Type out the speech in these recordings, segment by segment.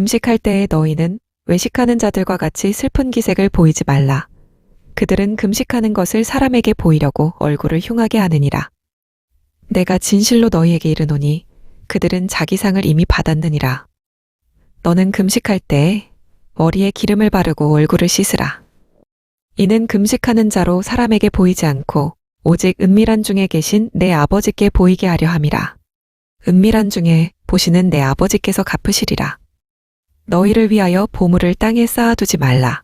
금식할 때에 너희는 외식하는 자들과 같이 슬픈 기색을 보이지 말라. 그들은 금식하는 것을 사람에게 보이려고 얼굴을 흉하게 하느니라. 내가 진실로 너희에게 이르노니 그들은 자기 상을 이미 받았느니라. 너는 금식할 때에 머리에 기름을 바르고 얼굴을 씻으라. 이는 금식하는 자로 사람에게 보이지 않고 오직 은밀한 중에 계신 내 아버지께 보이게 하려 함이라. 은밀한 중에 보시는 내 아버지께서 갚으시리라. 너희를 위하여 보물을 땅에 쌓아두지 말라.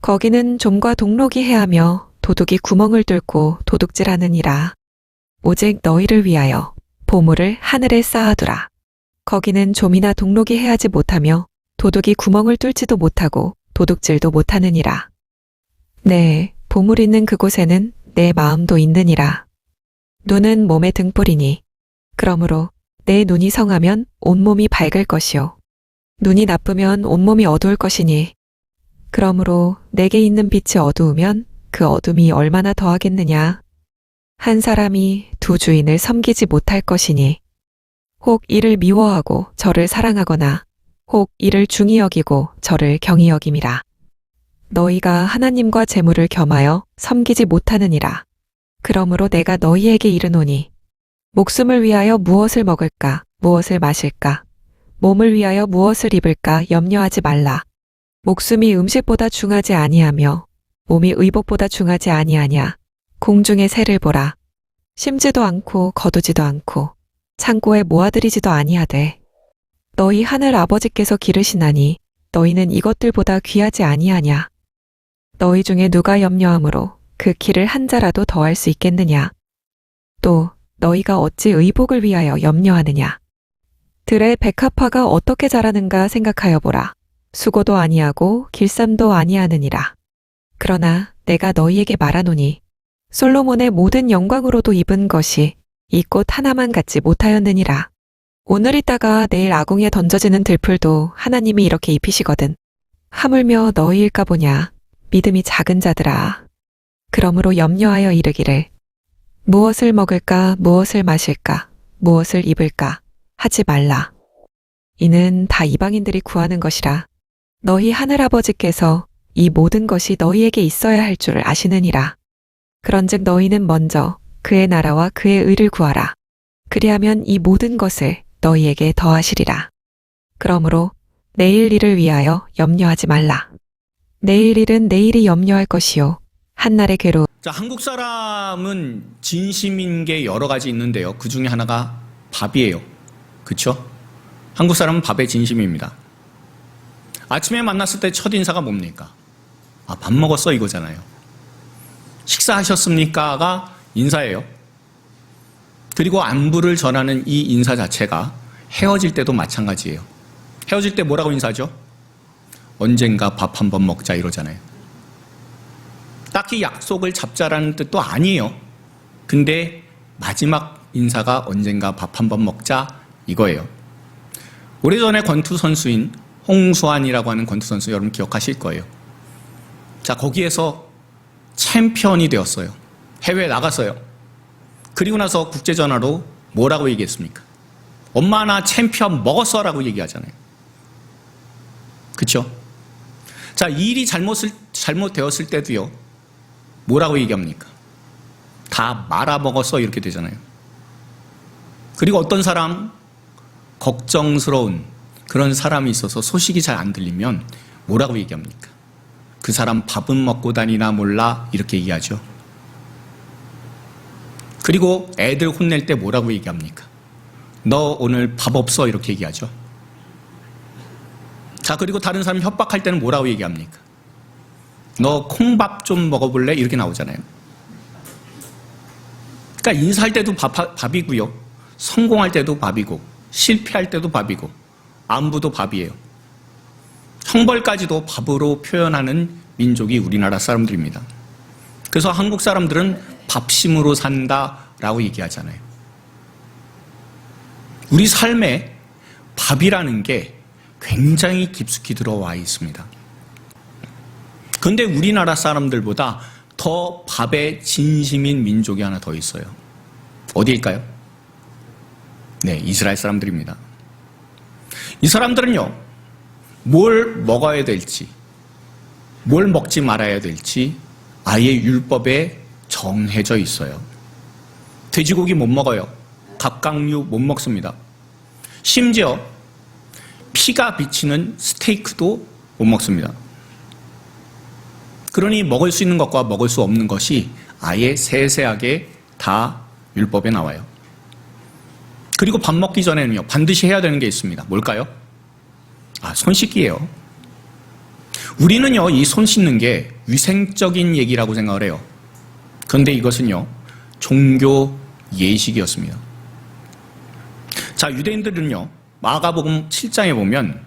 거기는 좀과 동록이 해하며 도둑이 구멍을 뚫고 도둑질하느니라. 오직 너희를 위하여 보물을 하늘에 쌓아두라. 거기는 좀이나 동록이 해하지 못하며 도둑이 구멍을 뚫지도 못하고 도둑질도 못하느니라. 네, 보물 있는 그곳에는 내 마음도 있느니라. 눈은 몸의 등불이니 그러므로 내 눈이 성하면 온몸이 밝을 것이요 눈이 나쁘면 온몸이 어두울 것이니 그러므로 내게 있는 빛이 어두우면 그 어둠이 얼마나 더하겠느냐. 한 사람이 두 주인을 섬기지 못할 것이니 혹 이를 미워하고 저를 사랑하거나 혹 이를 중히 여기고 저를 경히 여김이라. 너희가 하나님과 재물을 겸하여 섬기지 못하느니라. 그러므로 내가 너희에게 이르노니 목숨을 위하여 무엇을 먹을까 무엇을 마실까 몸을 위하여 무엇을 입을까 염려하지 말라. 목숨이 음식보다 중하지 아니하며 몸이 의복보다 중하지 아니하냐. 공중의 새를 보라. 심지도 않고 거두지도 않고 창고에 모아들이지도 아니하되 너희 하늘 아버지께서 기르시나니 너희는 이것들보다 귀하지 아니하냐. 너희 중에 누가 염려함으로 그 길을 한 자라도 더할 수 있겠느냐. 또 너희가 어찌 의복을 위하여 염려하느냐. 들의 백합화가 어떻게 자라는가 생각하여 보라. 수고도 아니하고 길쌈도 아니하느니라. 그러나 내가 너희에게 말하노니 솔로몬의 모든 영광으로도 입은 것이 이 꽃 하나만 갖지 못하였느니라. 오늘 있다가 내일 아궁이에 던져지는 들풀도 하나님이 이렇게 입히시거든. 하물며 너희일까 보냐. 믿음이 작은 자들아. 그러므로 염려하여 이르기를 무엇을 먹을까 무엇을 마실까 무엇을 입을까 하지 말라. 이는 다 이방인들이 구하는 것이라. 너희 하늘아버지께서 이 모든 것이 너희에게 있어야 할 줄을 아시느니라. 그런즉 너희는 먼저 그의 나라와 그의 의를 구하라. 그리하면 이 모든 것을 너희에게 더하시리라. 그러므로 내일 일을 위하여 염려하지 말라. 내일 일은 내일이 염려할 것이요 한날의 괴로움. 자, 한국 사람은 진심인 게 여러 가지 있는데요. 그 중에 하나가 밥이에요. 그렇죠? 한국 사람은 밥에 진심입니다. 아침에 만났을 때 첫 인사가 뭡니까? 아, 밥 먹었어 이거잖아요. 식사하셨습니까가 인사예요. 그리고 안부를 전하는 이 인사 자체가 헤어질 때도 마찬가지예요. 헤어질 때 뭐라고 인사하죠? 언젠가 밥 한번 먹자 이러잖아요. 딱히 약속을 잡자라는 뜻도 아니에요. 근데 마지막 인사가 언젠가 밥 한번 먹자 이거예요. 오래전에 권투 선수인 홍수환이라고 하는 권투 선수 여러분 기억하실 거예요. 자, 거기에서 챔피언이 되었어요. 해외에 나갔어요. 그리고 나서 국제전화로 뭐라고 얘기했습니까? 엄마 나 챔피언 먹었어 라고 얘기하잖아요. 그렇죠? 자, 일이 잘못되었을 때도요. 뭐라고 얘기합니까? 다 말아먹었어 이렇게 되잖아요. 그리고 어떤 사람 걱정스러운 그런 사람이 있어서 소식이 잘 안 들리면 뭐라고 얘기합니까? 그 사람 밥은 먹고 다니나 몰라 이렇게 얘기하죠. 그리고 애들 혼낼 때 뭐라고 얘기합니까? 너 오늘 밥 없어 이렇게 얘기하죠. 자, 그리고 다른 사람 협박할 때는 뭐라고 얘기합니까? 너 콩밥 좀 먹어볼래? 이렇게 나오잖아요. 그러니까 인사할 때도 밥이고요. 성공할 때도 밥이고 실패할 때도 밥이고 안부도 밥이에요. 형벌까지도 밥으로 표현하는 민족이 우리나라 사람들입니다. 그래서 한국 사람들은 밥심으로 산다라고 얘기하잖아요. 우리 삶에 밥이라는 게 굉장히 깊숙이 들어와 있습니다. 그런데 우리나라 사람들보다 더 밥에 진심인 민족이 하나 더 있어요. 어디일까요? 네, 이스라엘 사람들입니다. 이 사람들은요, 뭘 먹어야 될지, 뭘 먹지 말아야 될지 아예 율법에 정해져 있어요. 돼지고기 못 먹어요. 갑각류 못 먹습니다. 심지어 피가 비치는 스테이크도 못 먹습니다. 그러니 먹을 수 있는 것과 먹을 수 없는 것이 아예 세세하게 다 율법에 나와요. 그리고 밥 먹기 전에는요, 반드시 해야 되는 게 있습니다. 뭘까요? 손 씻기예요. 우리는요, 이 손 씻는 게 위생적인 얘기라고 생각을 해요. 그런데 이것은요, 종교 예식이었습니다. 자, 유대인들은요, 마가복음 7장에 보면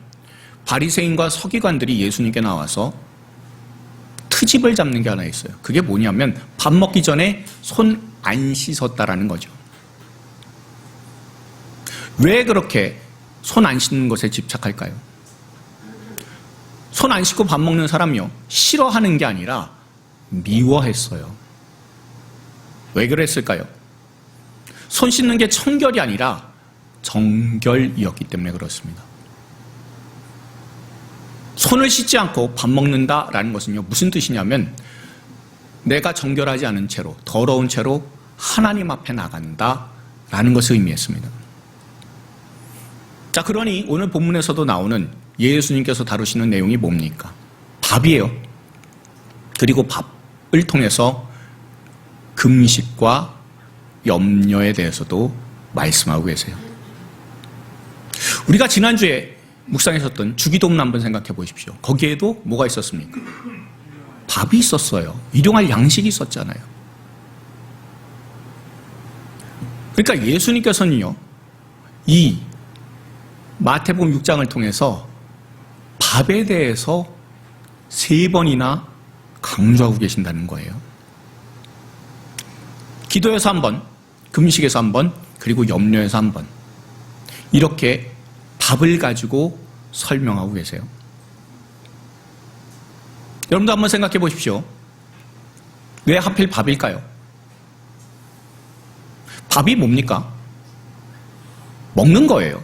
바리새인과 서기관들이 예수님께 나와서 트집을 잡는 게 하나 있어요. 그게 뭐냐면 밥 먹기 전에 손 안 씻었다라는 거죠. 왜 그렇게 손 안 씻는 것에 집착할까요? 손 안 씻고 밥 먹는 사람이요, 싫어하는 게 아니라 미워했어요. 왜 그랬을까요? 손 씻는 게 청결이 아니라 정결이었기 때문에 그렇습니다. 손을 씻지 않고 밥 먹는다라는 것은요, 무슨 뜻이냐면 내가 정결하지 않은 채로, 더러운 채로 하나님 앞에 나간다라는 것을 의미했습니다. 자, 그러니 오늘 본문에서도 나오는 예수님께서 다루시는 내용이 뭡니까? 밥이에요. 그리고 밥을 통해서 금식과 염려에 대해서도 말씀하고 계세요. 우리가 지난주에 묵상했었던 주기도문 한번 생각해 보십시오. 거기에도 뭐가 있었습니까? 밥이 있었어요. 일용할 양식이 있었잖아요. 그러니까 예수님께서는요, 이 마태복음 6장을 통해서 밥에 대해서 3번이나 강조하고 계신다는 거예요. 기도에서 한 번, 금식에서 한 번, 그리고 염려에서 한 번, 이렇게 밥을 가지고 설명하고 계세요. 여러분도 한번 생각해 보십시오. 왜 하필 밥일까요? 밥이 뭡니까? 먹는 거예요.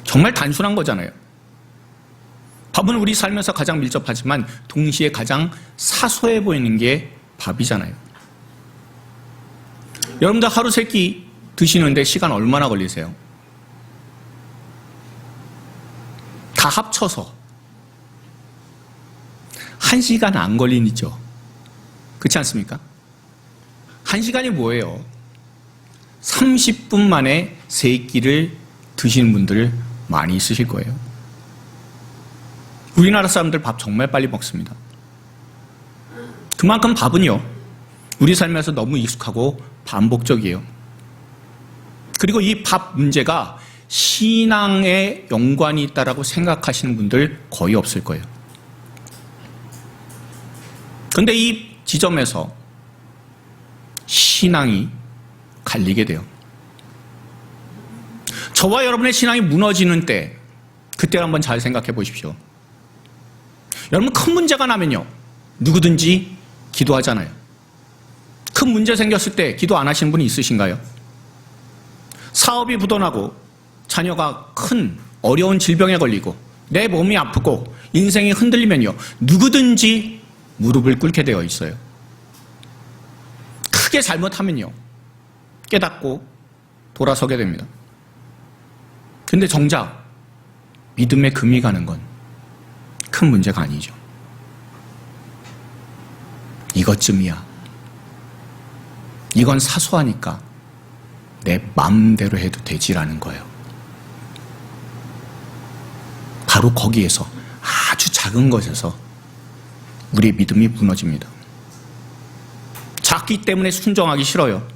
정말 단순한 거잖아요. 밥은 우리 삶에서 가장 밀접하지만 동시에 가장 사소해 보이는 게 밥이잖아요. 여러분들 하루 세 끼 드시는데 시간 얼마나 걸리세요? 다 합쳐서 1시간 안 걸리죠. 그렇지 않습니까? 1시간이 뭐예요? 30분 만에 3끼를 드시는 분들 많이 있으실 거예요. 우리나라 사람들 밥 정말 빨리 먹습니다. 그만큼 밥은요, 우리 삶에서 너무 익숙하고 반복적이에요. 그리고 이 밥 문제가 신앙에 연관이 있다라고 생각하시는 분들 거의 없을 거예요. 그런데 이 지점에서 신앙이 갈리게 돼요. 저와 여러분의 신앙이 무너지는 때, 그때를 한번 잘 생각해 보십시오. 여러분, 큰 문제가 나면요, 누구든지 기도하잖아요. 큰 문제 생겼을 때 기도 안 하시는 분이 있으신가요? 사업이 부도나고 자녀가 큰 어려운 질병에 걸리고 내 몸이 아프고 인생이 흔들리면요, 누구든지 무릎을 꿇게 되어 있어요. 크게 잘못하면요, 깨닫고 돌아서게 됩니다. 근데 정작 믿음의 금이 가는 건 큰 문제가 아니죠. 이것쯤이야. 이건 사소하니까 내 마음대로 해도 되지라는 거예요. 바로 거기에서, 아주 작은 것에서 우리의 믿음이 무너집니다. 작기 때문에 순종하기 싫어요.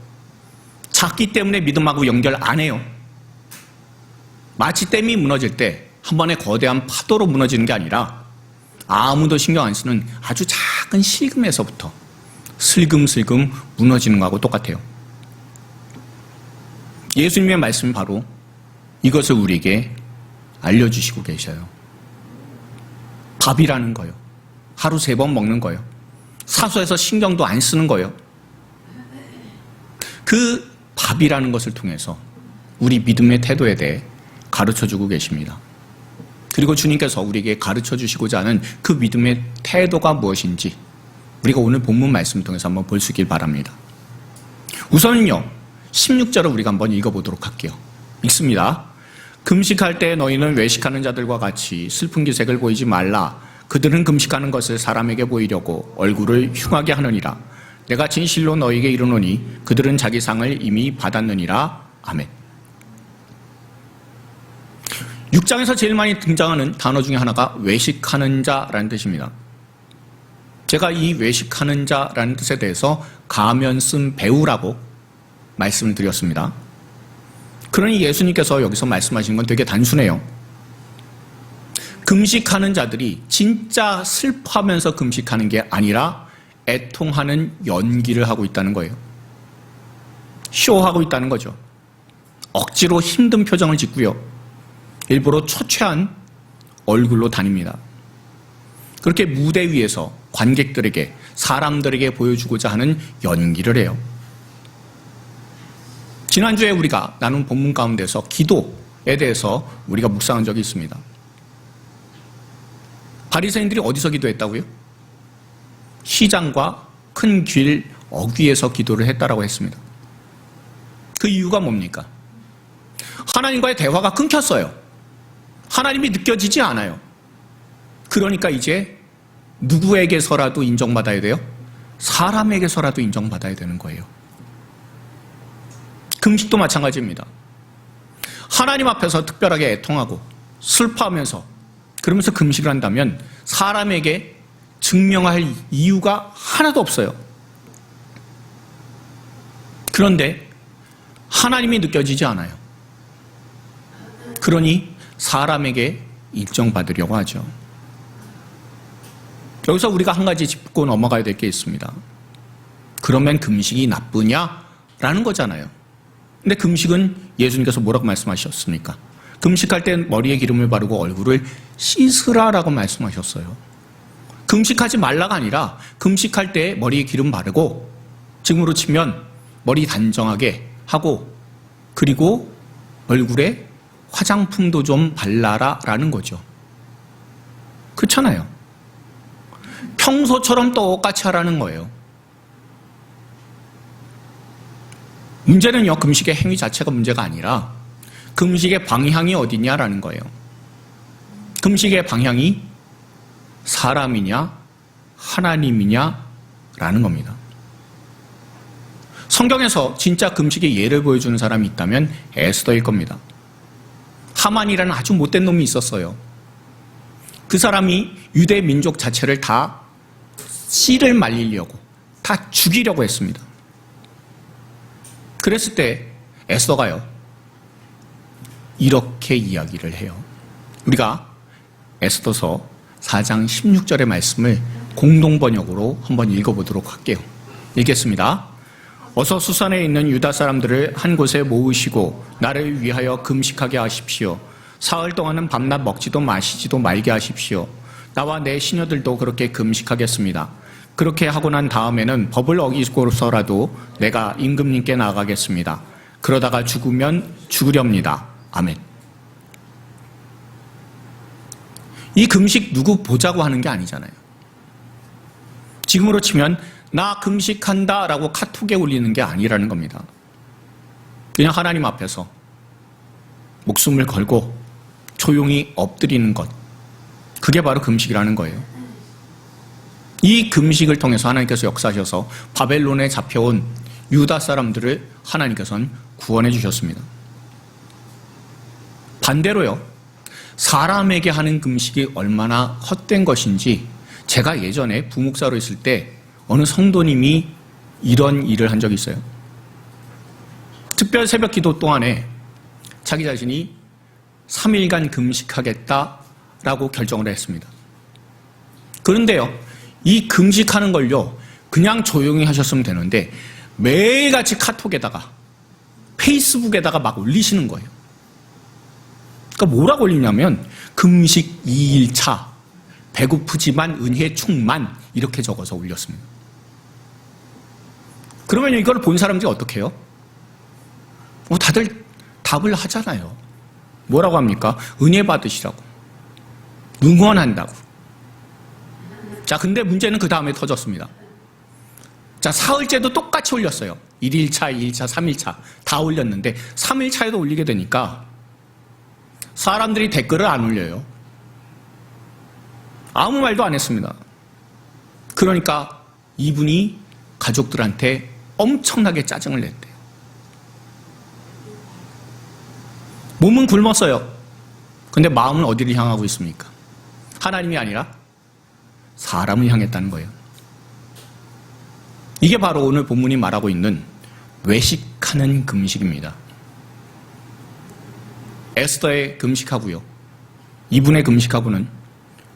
작기 때문에 믿음하고 연결 안 해요. 마치 댐이 무너질 때 한 번에 거대한 파도로 무너지는 게 아니라 아무도 신경 안 쓰는 아주 작은 실금에서부터 슬금슬금 무너지는 거하고 똑같아요. 예수님의 말씀이 바로 이것을 우리에게 알려주시고 계셔요. 밥이라는 거요. 하루 3번 먹는 거요. 사소해서 신경도 안 쓰는 거요. 그 밥이라는 것을 통해서 우리 믿음의 태도에 대해 가르쳐주고 계십니다. 그리고 주님께서 우리에게 가르쳐 주시고자 하는 그 믿음의 태도가 무엇인지 우리가 오늘 본문 말씀을 통해서 한번 볼 수 있길 바랍니다. 우선은요, 16절을 우리가 한번 읽어보도록 할게요. 읽습니다. 금식할 때 너희는 외식하는 자들과 같이 슬픈 기색을 보이지 말라. 그들은 금식하는 것을 사람에게 보이려고 얼굴을 흉하게 하느니라. 내가 진실로 너희에게 이르노니 그들은 자기 상을 이미 받았느니라. 아멘. 6장에서 제일 많이 등장하는 단어 중에 하나가 외식하는 자라는 뜻입니다. 제가 이 외식하는 자라는 뜻에 대해서 가면 쓴 배우라고 말씀을 드렸습니다. 그러니 예수님께서 여기서 말씀하신 건 되게 단순해요. 금식하는 자들이 진짜 슬퍼하면서 금식하는 게 아니라 애통하는 연기를 하고 있다는 거예요. 쇼하고 있다는 거죠. 억지로 힘든 표정을 짓고요. 일부러 초췌한 얼굴로 다닙니다. 그렇게 무대 위에서 관객들에게, 사람들에게 보여주고자 하는 연기를 해요. 지난주에 우리가 나눈 본문 가운데서 기도에 대해서 우리가 묵상한 적이 있습니다. 바리새인들이 어디서 기도했다고요? 시장과 큰 길 어귀에서 기도를 했다라고 했습니다. 그 이유가 뭡니까? 하나님과의 대화가 끊겼어요. 하나님이 느껴지지 않아요. 그러니까 이제 누구에게서라도 인정받아야 돼요? 사람에게서라도 인정받아야 되는 거예요. 금식도 마찬가지입니다. 하나님 앞에서 특별하게 애통하고 슬퍼하면서 그러면서 금식을 한다면 사람에게 증명할 이유가 하나도 없어요. 그런데 하나님이 느껴지지 않아요. 그러니 사람에게 인정받으려고 하죠. 여기서 우리가 한 가지 짚고 넘어가야 될 게 있습니다. 그러면 금식이 나쁘냐라는 거잖아요. 근데 금식은 예수님께서 뭐라고 말씀하셨습니까? 금식할 땐 머리에 기름을 바르고 얼굴을 씻으라라고 말씀하셨어요. 금식하지 말라가 아니라 금식할 때 머리에 기름 바르고, 지금으로 치면 머리 단정하게 하고, 그리고 얼굴에 화장품도 좀 발라라라는 거죠. 그렇잖아요. 평소처럼 똑같이 하라는 거예요. 문제는요, 금식의 행위 자체가 문제가 아니라 금식의 방향이 어디냐라는 거예요. 금식의 방향이 사람이냐 하나님이냐라는 겁니다. 성경에서 진짜 금식의 예를 보여주는 사람이 있다면 에스더일 겁니다. 하만이라는 아주 못된 놈이 있었어요. 그 사람이 유대 민족 자체를 다 씨를 말리려고, 다 죽이려고 했습니다. 그랬을 때 에스더가요, 이렇게 이야기를 해요. 우리가 에스더서 4장 16절의 말씀을 공동번역으로 한번 읽어보도록 할게요. 읽겠습니다. 어서 수산에 있는 유다 사람들을 한 곳에 모으시고 나를 위하여 금식하게 하십시오. 사흘 동안은 밤낮 먹지도 마시지도 말게 하십시오. 나와 내 시녀들도 그렇게 금식하겠습니다. 그렇게 하고 난 다음에는 법을 어기고서라도 내가 임금님께 나아가겠습니다. 그러다가 죽으면 죽으렵니다. 아멘. 이 금식 누구 보자고 하는 게 아니잖아요. 지금으로 치면 나 금식한다 라고 카톡에 올리는 게 아니라는 겁니다. 그냥 하나님 앞에서 목숨을 걸고 조용히 엎드리는 것, 그게 바로 금식이라는 거예요. 이 금식을 통해서 하나님께서 역사하셔서 바벨론에 잡혀온 유다 사람들을 하나님께서는 구원해 주셨습니다. 반대로요, 사람에게 하는 금식이 얼마나 헛된 것인지 제가 예전에 부목사로 있을 때 어느 성도님이 이런 일을 한 적이 있어요. 특별 새벽 기도 동안에 자기 자신이 3일간 금식하겠다라고 결정을 했습니다. 그런데요, 이 금식하는 걸요, 그냥 조용히 하셨으면 되는데 매일같이 카톡에다가 페이스북에다가 막 올리시는 거예요. 그러니까 뭐라고 올리냐면 금식 2일차, 배고프지만 은혜 충만, 이렇게 적어서 올렸습니다. 그러면 이걸 본 사람들이 어떻게 해요? 다들 답을 하잖아요. 뭐라고 합니까? 은혜 받으시라고. 응원한다고. 자, 근데 문제는 그 다음에 터졌습니다. 자, 사흘째도 똑같이 올렸어요. 1일차, 2일차, 3일차 다 올렸는데 3일차에도 올리게 되니까 사람들이 댓글을 안 올려요. 아무 말도 안 했습니다. 그러니까 이분이 가족들한테 엄청나게 짜증을 냈대요. 몸은 굶었어요. 근데 마음은 어디를 향하고 있습니까? 하나님이 아니라 사람을 향했다는 거예요. 이게 바로 오늘 본문이 말하고 있는 외식하는 금식입니다. 에스더의 금식하고요, 이분의 금식하고는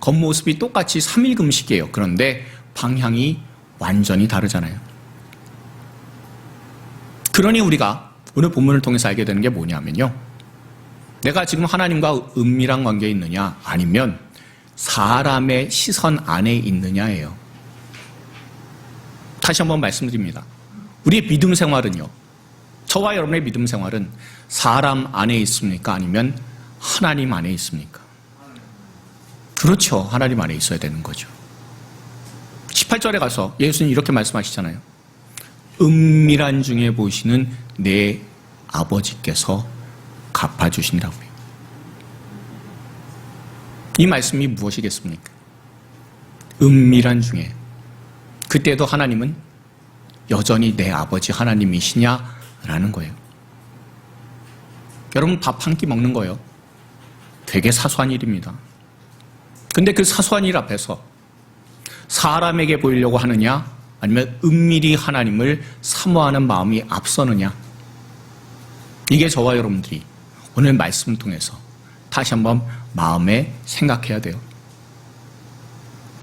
겉모습이 똑같이 3일 금식이에요. 그런데 방향이 완전히 다르잖아요. 그러니 우리가 오늘 본문을 통해서 알게 되는 게 뭐냐면요, 내가 지금 하나님과 은밀한 관계에 있느냐 아니면 사람의 시선 안에 있느냐예요. 다시 한번 말씀드립니다. 우리의 믿음 생활은요, 저와 여러분의 믿음 생활은 사람 안에 있습니까? 아니면 하나님 안에 있습니까? 그렇죠. 하나님 안에 있어야 되는 거죠. 18절에 가서 예수님 이렇게 말씀하시잖아요. 은밀한 중에 보시는 내 아버지께서 갚아주신다고요. 이 말씀이 무엇이겠습니까? 은밀한 중에. 그때도 하나님은 여전히 내 아버지 하나님이시냐라는 거예요. 여러분, 밥 한 끼 먹는 거요, 되게 사소한 일입니다. 근데 그 사소한 일 앞에서 사람에게 보이려고 하느냐 아니면 은밀히 하나님을 사모하는 마음이 앞서느냐, 이게 저와 여러분들이 오늘 말씀을 통해서 다시 한번 마음에 생각해야 돼요.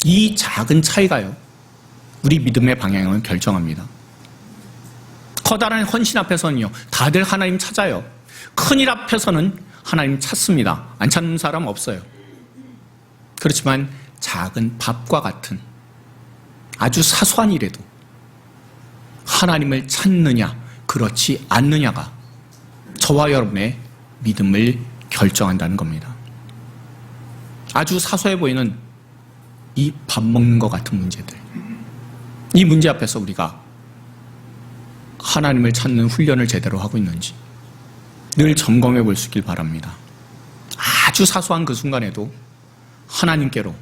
이 작은 차이가요, 우리 믿음의 방향을 결정합니다. 커다란 헌신 앞에서는요, 다들 하나님 찾아요. 큰일 앞에서는 하나님 찾습니다. 안 찾는 사람 없어요. 그렇지만 작은 밥과 같은 아주 사소한 일에도 하나님을 찾느냐 그렇지 않느냐가 저와 여러분의 믿음을 결정한다는 겁니다. 아주 사소해 보이는 이 밥 먹는 것 같은 문제들, 이 문제 앞에서 우리가 하나님을 찾는 훈련을 제대로 하고 있는지 늘 점검해 볼 수 있길 바랍니다. 아주 사소한 그 순간에도 하나님께로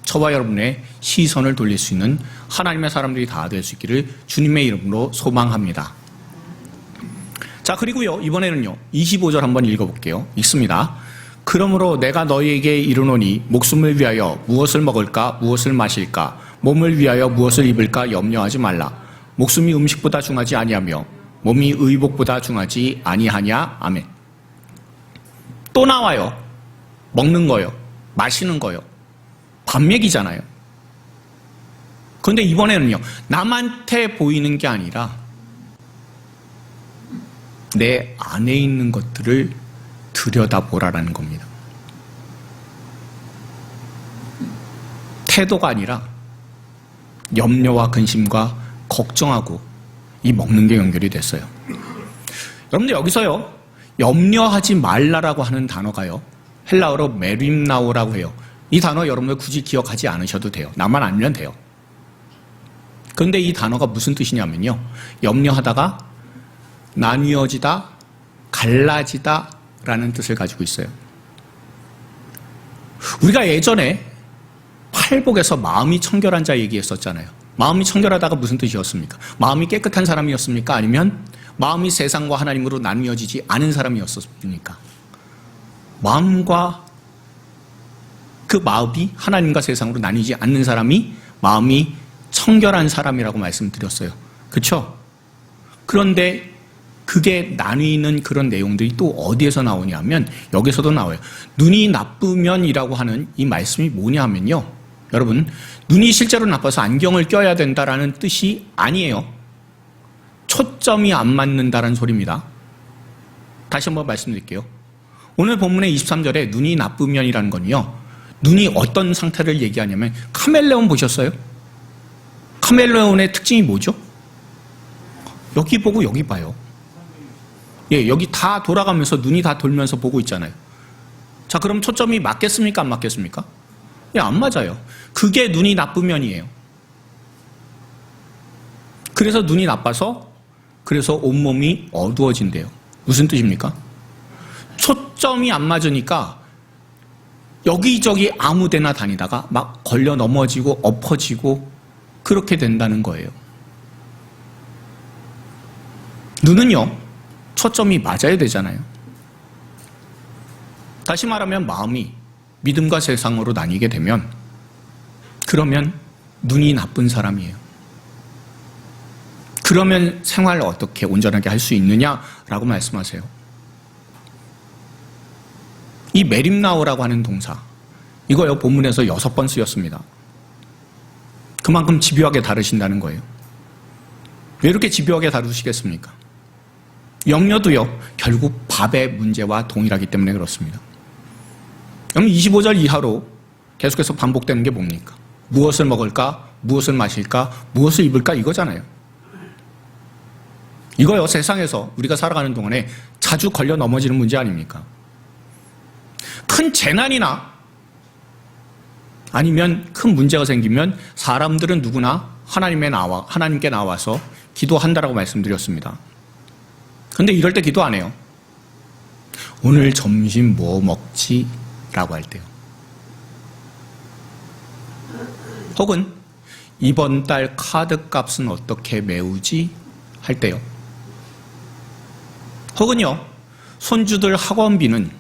저와 여러분의 시선을 돌릴 수 있는 하나님의 사람들이 다 될 수 있기를 주님의 이름으로 소망합니다. 자, 그리고요, 이번에는요 25절 한번 읽어볼게요. 읽습니다. 그러므로 내가 너희에게 이르노니 목숨을 위하여 무엇을 먹을까 무엇을 마실까 몸을 위하여 무엇을 입을까 염려하지 말라. 목숨이 음식보다 중하지 아니하며 몸이 의복보다 중하지 아니하냐. 아멘. 또 나와요. 먹는 거요, 마시는 거요, 밥 먹이잖아요. 그런데 이번에는요, 남한테 보이는 게 아니라 내 안에 있는 것들을 들여다보라라는 겁니다. 태도가 아니라 염려와 근심과 걱정하고 이 먹는 게 연결이 됐어요. 여러분들, 여기서요 염려하지 말라라고 하는 단어가요 헬라어로 메림나오라고 해요. 이 단어 여러분들 굳이 기억하지 않으셔도 돼요. 나만 알면 돼요. 그런데 이 단어가 무슨 뜻이냐면요, 염려하다가 나뉘어지다, 갈라지다 라는 뜻을 가지고 있어요. 우리가 예전에 팔복에서 마음이 청결한 자 얘기했었잖아요. 마음이 청결하다가 무슨 뜻이었습니까? 마음이 깨끗한 사람이었습니까? 아니면 마음이 세상과 하나님으로 나뉘어지지 않은 사람이었습니까? 마음과 그 마음이 하나님과 세상으로 나뉘지 않는 사람이 마음이 청결한 사람이라고 말씀드렸어요. 그렇죠? 그런데 그게 나뉘는 그런 내용들이 또 어디에서 나오냐면 여기서도 나와요. 눈이 나쁘면이라고 하는 이 말씀이 뭐냐면요, 여러분, 눈이 실제로 나빠서 안경을 껴야 된다라는 뜻이 아니에요. 초점이 안 맞는다는 소리입니다. 다시 한번 말씀드릴게요. 오늘 본문의 23절에 눈이 나쁘면이라는 건요, 눈이 어떤 상태를 얘기하냐면, 카멜레온 보셨어요? 카멜레온의 특징이 뭐죠? 여기 보고 여기 봐요. 예, 여기 다 돌아가면서 눈이 다 돌면서 보고 있잖아요. 자, 그럼 초점이 맞겠습니까? 안 맞겠습니까? 안 맞아요. 그게 눈이 나쁜 면이에요. 그래서 눈이 나빠서 그래서 온몸이 어두워진대요. 무슨 뜻입니까? 초점이 안 맞으니까 여기저기 아무 데나 다니다가 막 걸려 넘어지고 엎어지고 그렇게 된다는 거예요. 눈은요, 초점이 맞아야 되잖아요. 다시 말하면 마음이 믿음과 세상으로 나뉘게 되면 그러면 눈이 나쁜 사람이에요. 그러면 생활을 어떻게 온전하게 할 수 있느냐라고 말씀하세요. 이 메림나오라고 하는 동사, 이거요 본문에서 6번 쓰였습니다. 그만큼 집요하게 다루신다는 거예요. 왜 이렇게 집요하게 다루시겠습니까? 영녀도요 결국 밥의 문제와 동일하기 때문에 그렇습니다. 그럼 25절 이하로 계속해서 반복되는 게 뭡니까? 무엇을 먹을까? 무엇을 마실까? 무엇을 입을까? 이거잖아요. 이거요 세상에서 우리가 살아가는 동안에 자주 걸려 넘어지는 문제 아닙니까? 큰 재난이나 아니면 큰 문제가 생기면 사람들은 누구나 하나님께 나와서 기도한다라고 말씀드렸습니다. 근데 이럴 때 기도 안 해요. 오늘 점심 뭐 먹지? 라고 할 때요. 혹은 이번 달 카드 값은 어떻게 메우지? 할 때요. 혹은요, 손주들 학원비는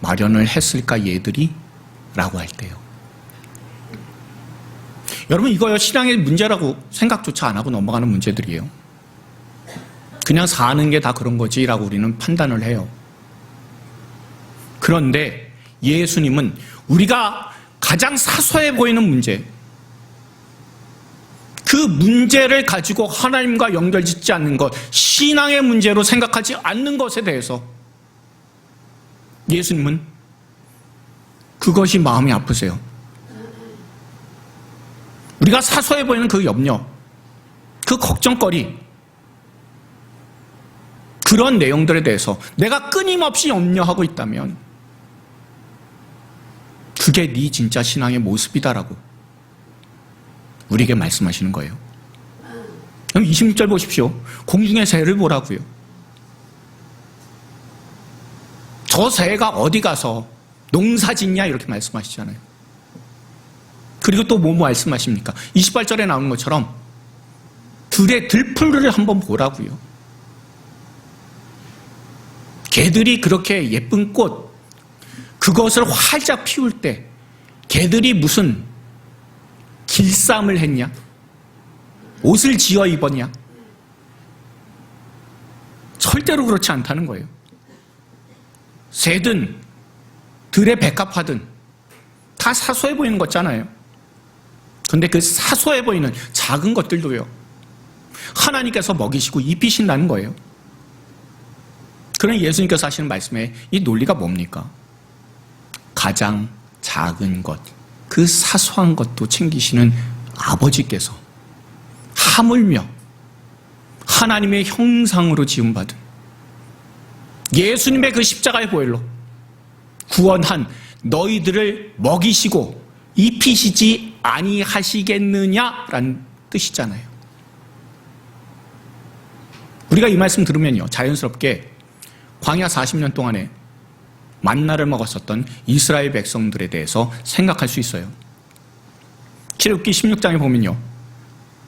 마련을 했을까 얘들이? 라고 할 때요. 여러분 이거요 신앙의 문제라고 생각조차 안 하고 넘어가는 문제들이에요. 그냥 사는 게 다 그런 거지라고 우리는 판단을 해요. 그런데 예수님은 우리가 가장 사소해 보이는 문제, 그 문제를 가지고 하나님과 연결짓지 않는 것, 신앙의 문제로 생각하지 않는 것에 대해서 예수님은 그것이 마음이 아프세요. 우리가 사소해 보이는 그 염려, 그 걱정거리, 그런 내용들에 대해서 내가 끊임없이 염려하고 있다면 그게 네 진짜 신앙의 모습이다라고 우리에게 말씀하시는 거예요. 그럼 26절 보십시오. 공중의 새를 보라고요. 저 새가 어디 가서 농사 짓냐 이렇게 말씀하시잖아요. 그리고 또 뭐 말씀하십니까? 28절에 나오는 것처럼 들의 들풀을 한번 보라고요. 개들이 그렇게 예쁜 꽃, 그것을 활짝 피울 때 개들이 무슨 길쌈을 했냐? 옷을 지어 입었냐? 절대로 그렇지 않다는 거예요. 새든 들에 백합하든 다 사소해 보이는 거잖아요. 그런데 그 사소해 보이는 작은 것들도요 하나님께서 먹이시고 입히신다는 거예요. 그런 예수님께서 하시는 말씀에 이 논리가 뭡니까? 가장 작은 것, 그 사소한 것도 챙기시는 아버지께서 하물며 하나님의 형상으로 지음받은 예수님의 그 십자가의 보혈로 구원한 너희들을 먹이시고 입히시지 아니하시겠느냐라는 뜻이잖아요. 우리가 이 말씀 들으면요 자연스럽게 광야 40년 동안에 만나를 먹었었던 이스라엘 백성들에 대해서 생각할 수 있어요. 출애굽기 16장에 보면요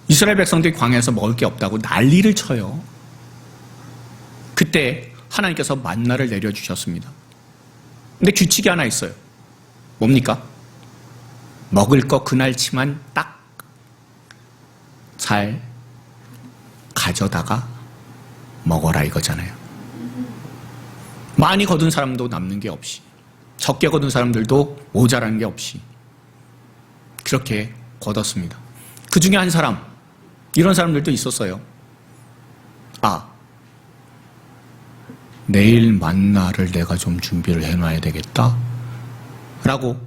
이스라엘 백성들이 광야에서 먹을 게 없다고 난리를 쳐요. 그때 하나님께서 만나를 내려주셨습니다. 근데 규칙이 하나 있어요. 뭡니까? 먹을 거 그날치만 딱 잘 가져다가 먹어라 이거잖아요. 많이 거둔 사람도 남는 게 없이, 적게 거둔 사람들도 모자란 게 없이 그렇게 거뒀습니다. 그 중에 한 사람, 이런 사람들도 있었어요. 내일 만나를 내가 좀 준비를 해놔야 되겠다 라고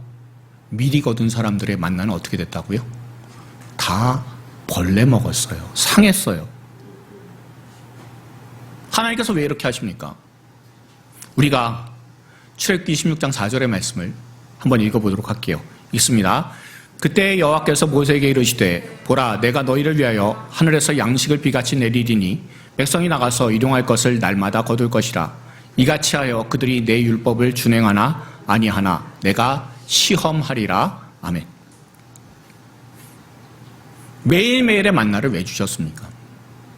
미리 거둔 사람들의 만나는 어떻게 됐다고요? 다 벌레 먹었어요. 상했어요. 하나님께서 왜 이렇게 하십니까? 우리가 출애굽기 26장 4절의 말씀을 한번 읽어보도록 할게요. 있습니다. 그때 여호와께서 모세에게 이르시되 보라 내가 너희를 위하여 하늘에서 양식을 비같이 내리리니 백성이 나가서 일용할 것을 날마다 거둘 것이라. 이같이 하여 그들이 내 율법을 준행하나 아니하나 내가 시험하리라. 아멘. 매일매일의 만나를 왜 주셨습니까?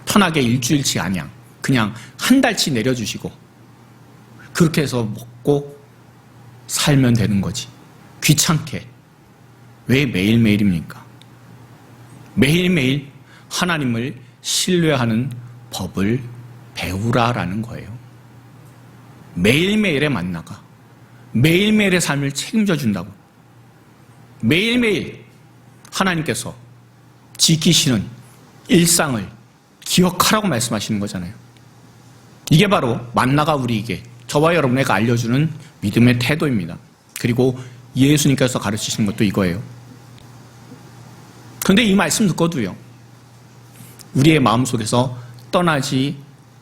편하게 일주일치 안양 그냥 한 달치 내려주시고 그렇게 해서 먹고 살면 되는 거지. 귀찮게 왜 매일매일입니까? 매일매일 하나님을 신뢰하는 법을 배우라라는 거예요. 매일매일의 만나가 매일매일의 삶을 책임져 준다고. 매일매일 하나님께서 지키시는 일상을 기억하라고 말씀하시는 거잖아요. 이게 바로 만나가 우리에게 저와 여러분에게 알려주는 믿음의 태도입니다. 그리고 예수님께서 가르치시는 것도 이거예요. 그런데 이 말씀 듣고도요, 우리의 마음속에서 떠나지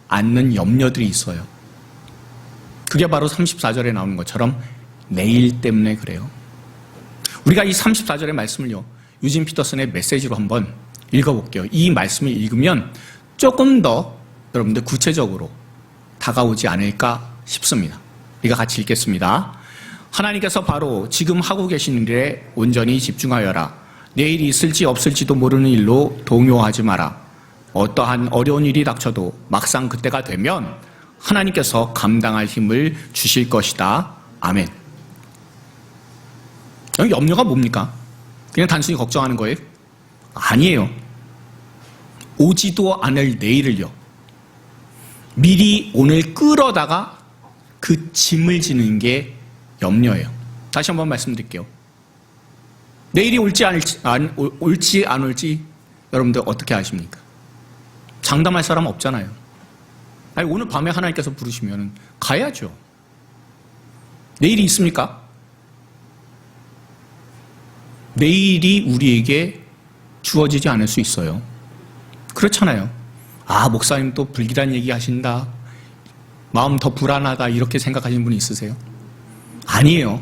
않는 염려들이 있어요. 그게 바로 34절에 나오는 것처럼 내일 때문에 그래요. 우리가 이 34절의 말씀을요, 유진 피터슨의 메시지로 한번 읽어볼게요. 이 말씀을 읽으면 조금 더 여러분들 구체적으로 다가오지 않을까 싶습니다. 우리가 같이 읽겠습니다. 하나님께서 바로 지금 하고 계신 일에 온전히 집중하여라. 내일이 있을지 없을지도 모르는 일로 동요하지 마라. 어떠한 어려운 일이 닥쳐도 막상 그때가 되면 하나님께서 감당할 힘을 주실 것이다. 아멘. 여기 염려가 뭡니까? 그냥 단순히 걱정하는 거예요? 아니에요. 오지도 않을 내일을요, 미리 오늘 끌어다가 그 짐을 지는 게 염려예요. 다시 한번 말씀드릴게요. 내일이 올지 안 올지 여러분들 어떻게 아십니까? 장담할 사람 없잖아요. 아니, 오늘 밤에 하나님께서 부르시면 가야죠. 내일이 있습니까? 내일이 우리에게 주어지지 않을 수 있어요. 그렇잖아요. 아, 목사님 또 불길한 얘기 하신다, 마음 더 불안하다, 이렇게 생각하시는 분이 있으세요? 아니에요.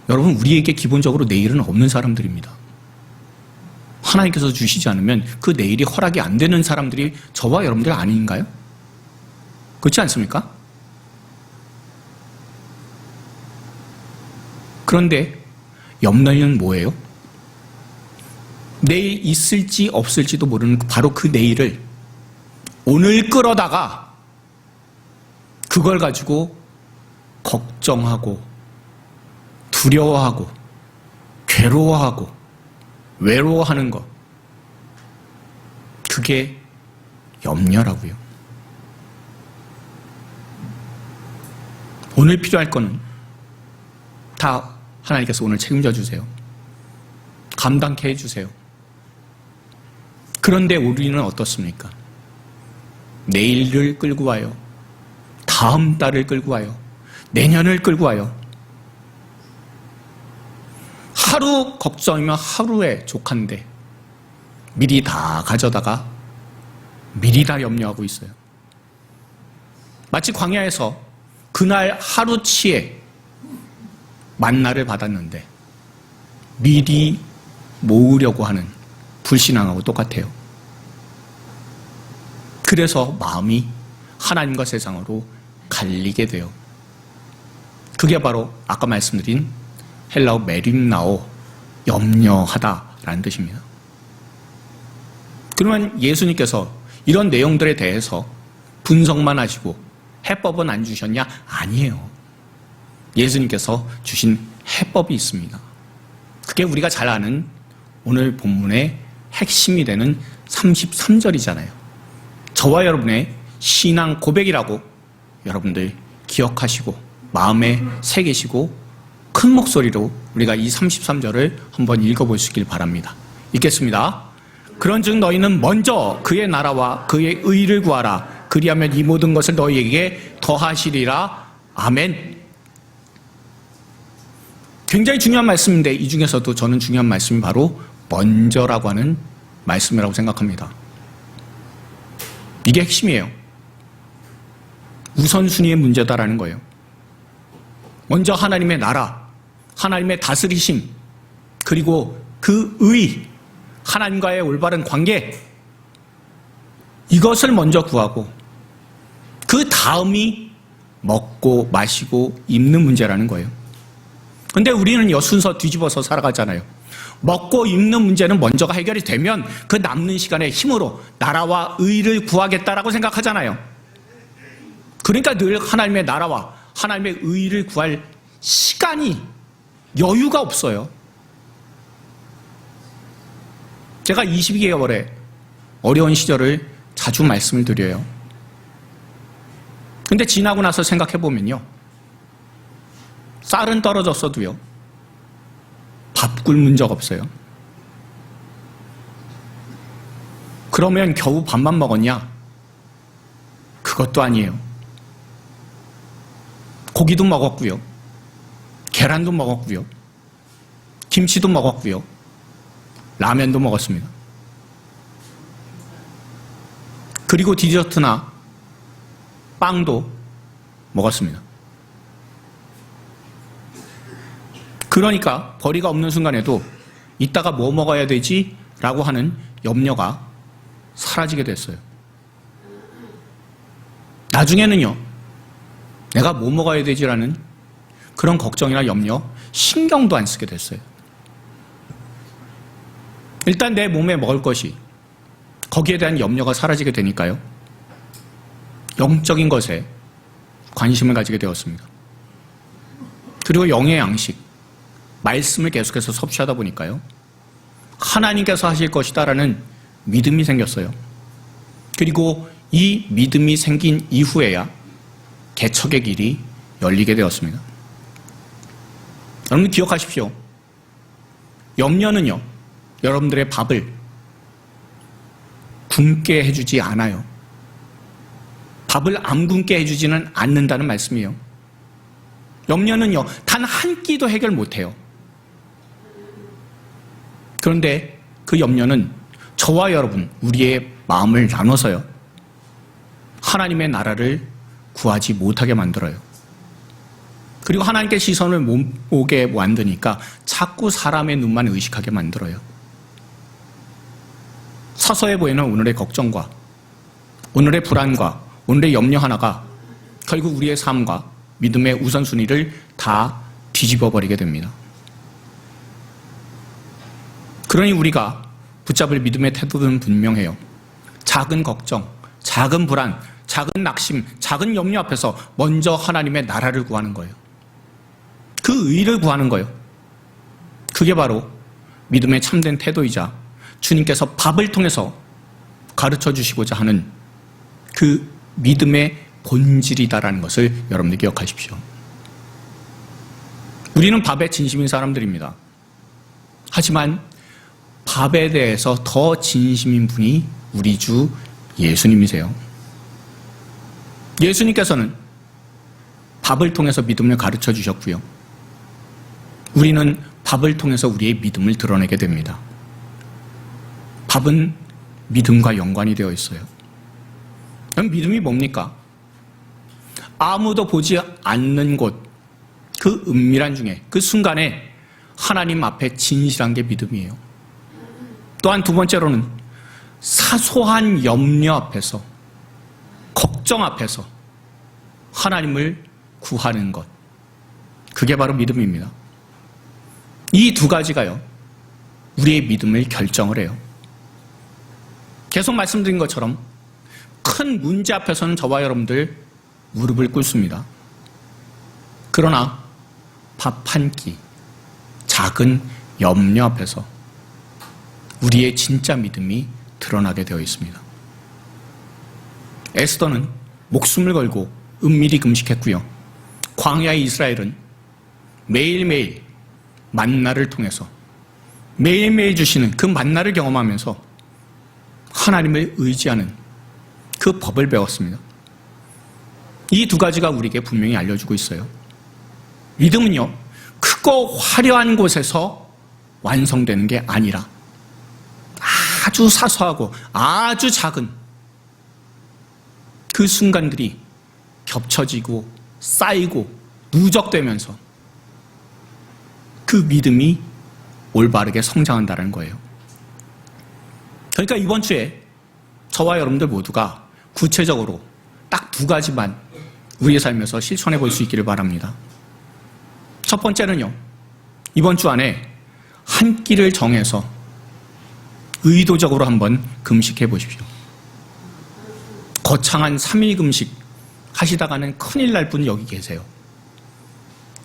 여러분, 우리에게 기본적으로 내일은 없는 사람들입니다. 하나님께서 주시지 않으면 그 내일이 허락이 안 되는 사람들이 저와 여러분들 아닌가요? 그렇지 않습니까? 그런데 염려는 뭐예요? 내일 있을지 없을지도 모르는 바로 그 내일을 오늘 끌어다가 그걸 가지고 걱정하고 두려워하고 괴로워하고 외로워하는 것, 그게 염려라고요. 오늘 필요할 거는 다 하나님께서 오늘 책임져 주세요. 감당케 해주세요. 그런데 우리는 어떻습니까? 내일을 끌고 와요. 다음 달을 끌고 와요. 내년을 끌고 와요. 하루 걱정이면 하루에 족한데 미리 다 가져다가 미리 다 염려하고 있어요. 마치 광야에서 그날 하루치에 만나를 받았는데 미리 모으려고 하는 불신앙하고 똑같아요. 그래서 마음이 하나님과 세상으로 갈리게 돼요. 그게 바로 아까 말씀드린 헬라어 메림나오, 염려하다라는 뜻입니다. 그러면 예수님께서 이런 내용들에 대해서 분석만 하시고 해법은 안 주셨냐? 아니에요. 예수님께서 주신 해법이 있습니다. 그게 우리가 잘 아는 오늘 본문의 핵심이 되는 33절이잖아요. 저와 여러분의 신앙 고백이라고 여러분들 기억하시고 마음에 새기시고 큰 목소리로 우리가 이 33절을 한번 읽어보시길 바랍니다. 읽겠습니다. 그런즉 너희는 먼저 그의 나라와 그의 의를 구하라. 그리하면 이 모든 것을 너희에게 더하시리라. 아멘. 굉장히 중요한 말씀인데 이 중에서도 저는 중요한 말씀이 바로 먼저라고 하는 말씀이라고 생각합니다. 이게 핵심이에요. 우선순위의 문제다라는 거예요. 먼저 하나님의 나라, 하나님의 다스리심, 그리고 그 의, 하나님과의 올바른 관계, 이것을 먼저 구하고 그 다음이 먹고 마시고 입는 문제라는 거예요. 근데 우리는 순서 뒤집어서 살아가잖아요. 먹고 입는 문제는 먼저가 해결이 되면 그 남는 시간에 힘으로 나라와 의를 구하겠다라고 생각하잖아요. 그러니까 늘 하나님의 나라와 하나님의 의를 구할 시간이, 여유가 없어요. 제가 22개월의 어려운 시절을 자주 말씀을 드려요. 근데 지나고 나서 생각해보면요, 쌀은 떨어졌어도요, 밥 굶은 적 없어요. 그러면 겨우 밥만 먹었냐? 그것도 아니에요. 고기도 먹었고요, 계란도 먹었고요, 김치도 먹었고요, 라면도 먹었습니다. 그리고 디저트나 빵도 먹었습니다. 그러니까 벌이가 없는 순간에도 이따가 뭐 먹어야 되지? 라고 하는 염려가 사라지게 됐어요. 나중에는요, 내가 뭐 먹어야 되지라는 그런 걱정이나 염려, 신경도 안 쓰게 됐어요. 일단 내 몸에 먹을 것이, 거기에 대한 염려가 사라지게 되니까요, 영적인 것에 관심을 가지게 되었습니다. 그리고 영의 양식, 말씀을 계속해서 섭취하다 보니까요, 하나님께서 하실 것이다라는 믿음이 생겼어요. 그리고 이 믿음이 생긴 이후에야 개척의 길이 열리게 되었습니다. 여러분 기억하십시오. 염려는요, 여러분들의 밥을 굶게 해주지 않아요. 밥을 안 굶게 해주지는 않는다는 말씀이에요. 염려는요, 단 한 끼도 해결 못해요. 그런데 그 염려는 저와 여러분, 우리의 마음을 나눠서요, 하나님의 나라를 구하지 못하게 만들어요. 그리고 하나님께 시선을 못 오게 만드니까 자꾸 사람의 눈만 의식하게 만들어요. 사소해 보이는 오늘의 걱정과 오늘의 불안과 오늘의 염려 하나가 결국 우리의 삶과 믿음의 우선순위를 다 뒤집어 버리게 됩니다. 그러니 우리가 붙잡을 믿음의 태도는 분명해요. 작은 걱정, 작은 불안, 작은 낙심, 작은 염려 앞에서 먼저 하나님의 나라를 구하는 거예요. 그 의를 구하는 거예요. 그게 바로 믿음의 참된 태도이자 주님께서 밥을 통해서 가르쳐 주시고자 하는 그 믿음의 본질이다라는 것을 여러분들 기억하십시오. 우리는 밥에 진심인 사람들입니다. 하지만 밥에 대해서 더 진심인 분이 우리 주 예수님이세요. 예수님께서는 밥을 통해서 믿음을 가르쳐 주셨고요, 우리는 밥을 통해서 우리의 믿음을 드러내게 됩니다. 밥은 믿음과 연관이 되어 있어요. 그럼 믿음이 뭡니까? 아무도 보지 않는 곳, 그 은밀한 중에, 그 순간에 하나님 앞에 진실한 게 믿음이에요. 또한 두 번째로는 사소한 염려 앞에서, 걱정 앞에서 하나님을 구하는 것, 그게 바로 믿음입니다. 이 두 가지가요, 우리의 믿음을 결정을 해요. 계속 말씀드린 것처럼 큰 문제 앞에서는 저와 여러분들 무릎을 꿇습니다. 그러나 밥 한 끼, 작은 염려 앞에서 우리의 진짜 믿음이 드러나게 되어 있습니다. 에스더는 목숨을 걸고 은밀히 금식했고요, 광야의 이스라엘은 매일매일 만나를 통해서 매일매일 주시는 그 만나를 경험하면서 하나님을 의지하는 그 법을 배웠습니다. 이 두 가지가 우리에게 분명히 알려주고 있어요. 믿음은요, 크고 화려한 곳에서 완성되는 게 아니라 아주 사소하고 아주 작은 그 순간들이 겹쳐지고 쌓이고 누적되면서 그 믿음이 올바르게 성장한다는 거예요. 그러니까 이번 주에 저와 여러분들 모두가 구체적으로 딱 두 가지만 우리의 삶에서 실천해 볼 수 있기를 바랍니다. 첫 번째는요, 이번 주 안에 한 끼를 정해서 의도적으로 한번 금식해 보십시오. 거창한 3일 금식 하시다가는 큰일 날 분 여기 계세요.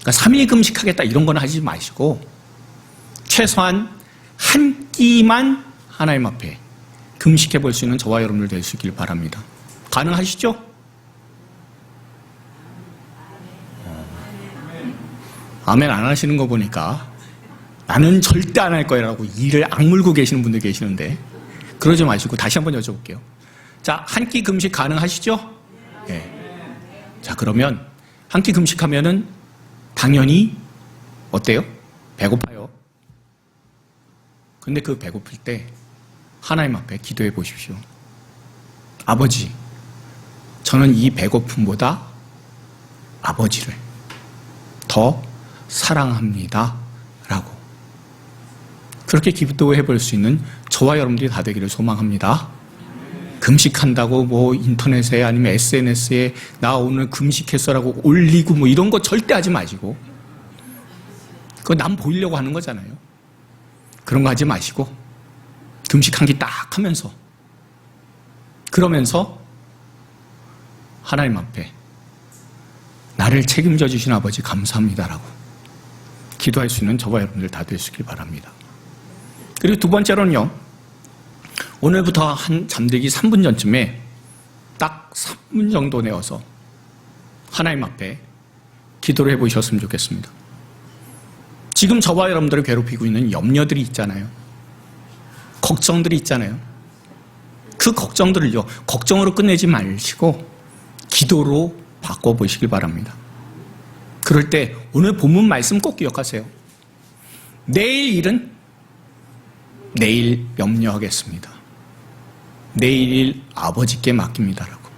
그러니까 3일 금식하겠다 이런 건 하지 마시고 최소한 한 끼만 하나님 앞에 금식해 볼 수 있는 저와 여러분들 될 수 있길 바랍니다. 가능하시죠? 아멘 안 하시는 거 보니까 나는 절대 안 할 거라고 이를 악물고 계시는 분들 계시는데 그러지 마시고 다시 한번 여쭤볼게요. 자, 한 끼 금식 가능하시죠? 네. 자, 그러면 한 끼 금식하면은 당연히 어때요? 배고파요. 근데 그 배고플 때 하나님 앞에 기도해 보십시오. 아버지, 저는 이 배고픔보다 아버지를 더 사랑합니다. 라고. 그렇게 기도해 볼 수 있는 저와 여러분들이 다 되기를 소망합니다. 금식한다고 뭐 인터넷에 아니면 SNS에 나 오늘 금식했어라고 올리고 뭐 이런 거 절대 하지 마시고, 그거 남 보이려고 하는 거잖아요. 그런 거 하지 마시고 금식 한 끼 딱 하면서 그러면서 하나님 앞에 나를 책임져 주신 아버지 감사합니다라고 기도할 수 있는 저와 여러분들 다 되시길 바랍니다. 그리고 두 번째로는요, 오늘부터 한 잠들기 3분 전쯤에 딱 3분 정도 내어서 하나님 앞에 기도를 해보셨으면 좋겠습니다. 지금 저와 여러분들을 괴롭히고 있는 염려들이 있잖아요. 걱정들이 있잖아요. 그 걱정들을요, 걱정으로 끝내지 마시고 기도로 바꿔보시길 바랍니다. 그럴 때 오늘 본문 말씀 꼭 기억하세요. 내일 일은 내일 염려하겠습니다. 내일 일 아버지께 맡깁니다라고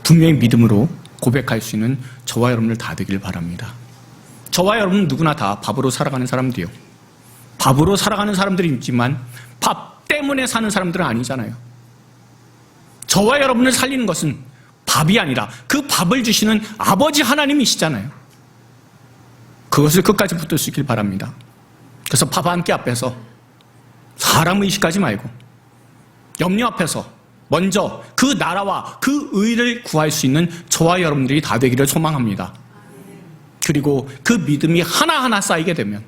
분명히 믿음으로 고백할 수 있는 저와 여러분들 다 되길 바랍니다. 저와 여러분 누구나 다 밥으로 살아가는 사람들이요. 밥으로 살아가는 사람들이 있지만 밥 때문에 사는 사람들은 아니잖아요. 저와 여러분을 살리는 것은 밥이 아니라 그 밥을 주시는 아버지 하나님이시잖아요. 그것을 끝까지 붙들 수 있길 바랍니다. 그래서 밥 한 끼 앞에서 사람 의식하지 말고 염려 앞에서 먼저 그 나라와 그 의를 구할 수 있는 저와 여러분들이 다 되기를 소망합니다. 그리고 그 믿음이 하나하나 쌓이게 되면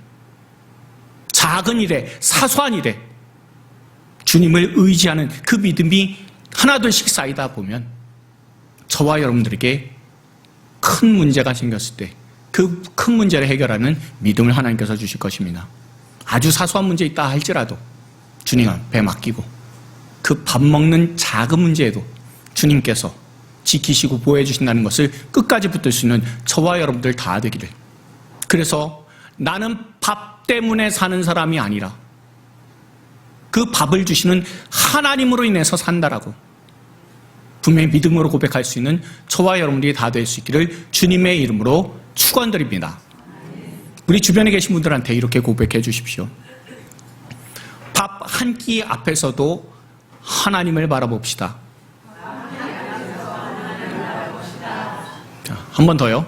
작은 일에 사소한 일에 주님을 의지하는 그 믿음이 하나둘씩 쌓이다 보면 저와 여러분들에게 큰 문제가 생겼을 때 그 큰 문제를 해결하는 믿음을 하나님께서 주실 것입니다. 아주 사소한 문제 있다 할지라도 주님 앞에 맡기고 그 밥 먹는 작은 문제에도 주님께서 지키시고 보호해 주신다는 것을 끝까지 붙들 수 있는 저와 여러분들 다 되기를. 그래서 나는 밥 때문에 사는 사람이 아니라 그 밥을 주시는 하나님으로 인해서 산다라고 분명히 믿음으로 고백할 수 있는 저와 여러분들이 다 될 수 있기를 주님의 이름으로 축원드립니다. 우리 주변에 계신 분들한테 이렇게 고백해 주십시오. 밥 한 끼 앞에서도 하나님을 바라봅시다. 자, 한 번 더요.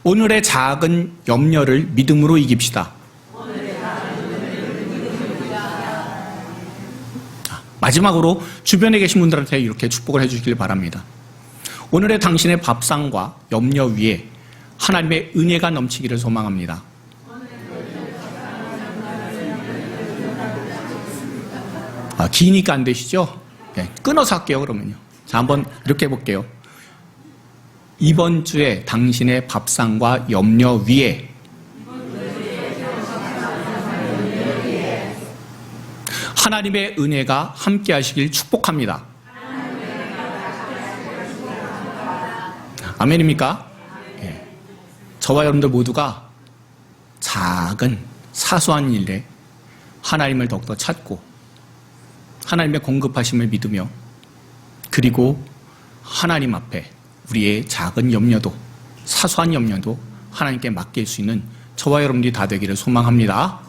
오늘의 작은 염려를 믿음으로 이깁시다. 자, 마지막으로 주변에 계신 분들한테 이렇게 축복을 해주시길 바랍니다. 오늘의 당신의 밥상과 염려 위에 하나님의 은혜가 넘치기를 소망합니다. 기니까 안 되시죠? 네, 끊어서 할게요, 그러면요. 자, 한번 이렇게 해볼게요. 이번 주에 당신의 밥상과 염려 위에 하나님의 은혜가 함께 하시길 축복합니다. 아멘입니까? 네. 저와 여러분들 모두가 작은 사소한 일에 하나님을 더욱더 찾고 하나님의 공급하심을 믿으며 그리고 하나님 앞에 우리의 작은 염려도 사소한 염려도 하나님께 맡길 수 있는 저와 여러분들이 다 되기를 소망합니다.